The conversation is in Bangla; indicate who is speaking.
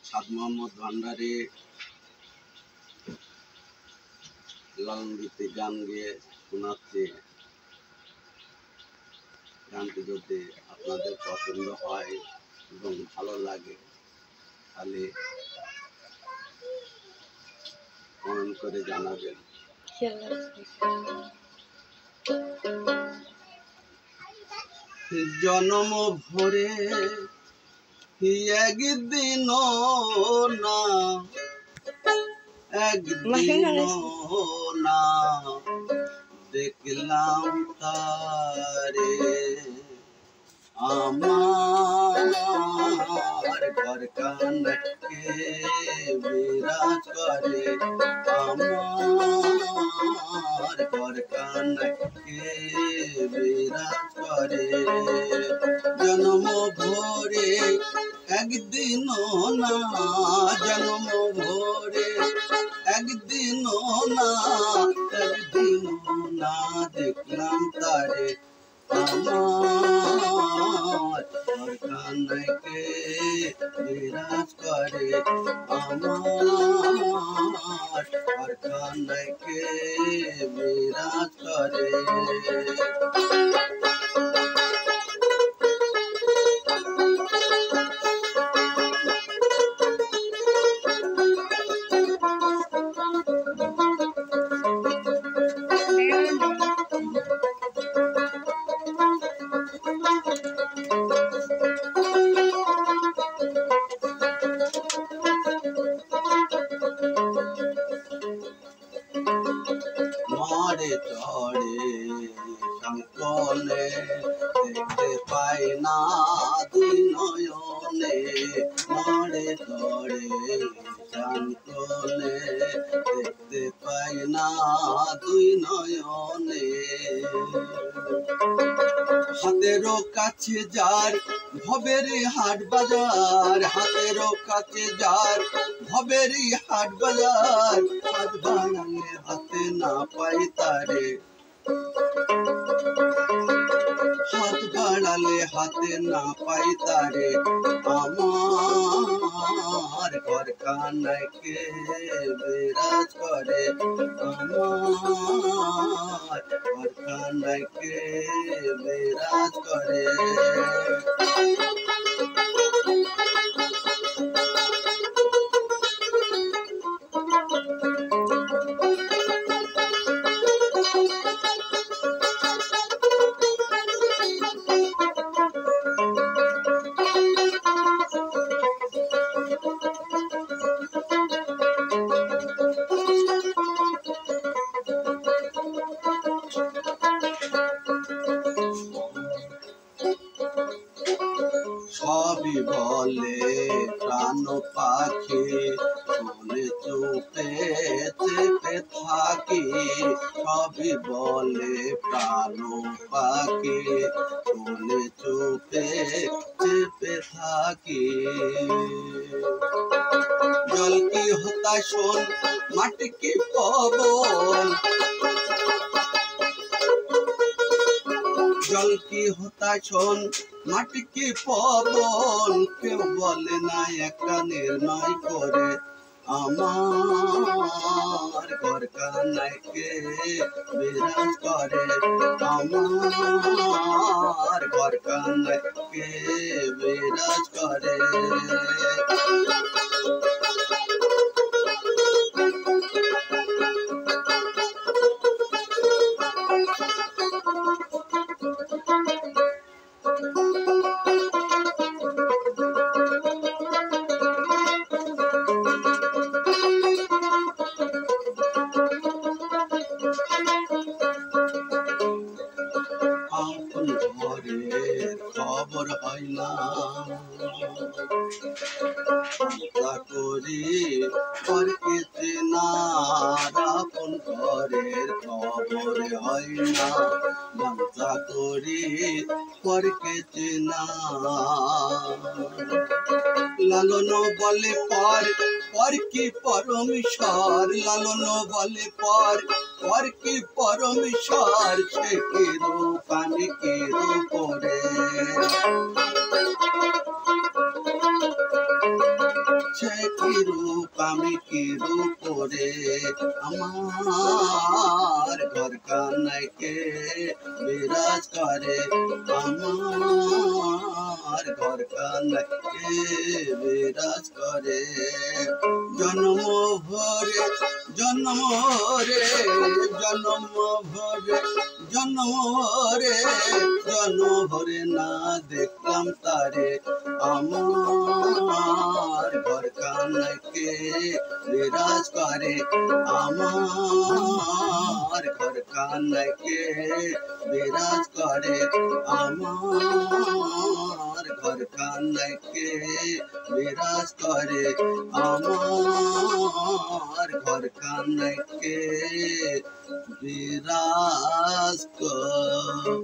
Speaker 1: সাদ মোহাম্মদ ভান্ডারী লালন গীতি গান গিয়ে শোনাচ্ছি। গানটি যদি আপনাদের পছন্দ হয় এবং ভালো লাগে তাহলে কমেন্ট করে জানাবেন। জন্ম ভরে একদিন না দেখলাম তারে আমার ঘর কানকে বিরাজ করে, আমার ঘর কানকে বিরাজ করে। জন্ম ভরে একদিন না, জন্ম ভরে একদিন না, একদিন না দেখলাম তারে আমার ঘর কানকে বিরাজ করে, আমার ঘর কানকে বিরাজ করে। মারে চড়ে শঙ্কলে দেখতে পাই না দুই নয়নে, মারে চড়ে শঙ্কলে দেখতে পাই না দুই নয়নে। হাতেরও কাছে যার ভবের হাট বাজার, হাতেরও কাছে যার ভবের হাট বাজার, হাত বাড়ালে হাতে না পাই তারে, হাত বাড়ালে হাতে না পাই তারে। আমার ঘর কানকে বিরাজ করে, আমার ঘর কানকে বিরাজ করে। সবই বলে প্রাণ পাখি শুনে চুপে চেপে থাকি, সবই বলে প্রাণ পাখি শুনে চুপে চেপে থাকি। জল কি হতা শোন মাটি কি পবন, জল কি হতা শোন মাটি কি পবন, কেউ বলে না একটা নির্ণয় করে। আমার ঘর কানকে বিরাজ করে, আমার ঘর কানকে বিরাজ করে। আপন ঘরের খবর হয় না, চিন্তা করি পরকে চেনার, আপন ঘরের খবর হয় না, চিন্তা করি পরকে চেনা। লালন বলে পর, পর কি পরমেশ্বর, লালন বলে পর, পর কি পরমেশ্বর, সে কি রূপ আমি কি রূপরে। সে কি রূপ আমি কি রূপ করে আমার ঘর কানায় কে বিরাজ করে আমার ঘর কানায় কে বিরাজ করে জন্ম ভরে জন্ম রে জন্ম ভরে জন্ম রে জন্ম ভরে না দেখলাম তারে আমার ঘর কানায় কে বিরাজ করে আমার ঘর কানায় কে বিরাজ করে আমার ঘর কানায় কে বিরাজ করে আমার ঘর কানায় কে বিরাজ করে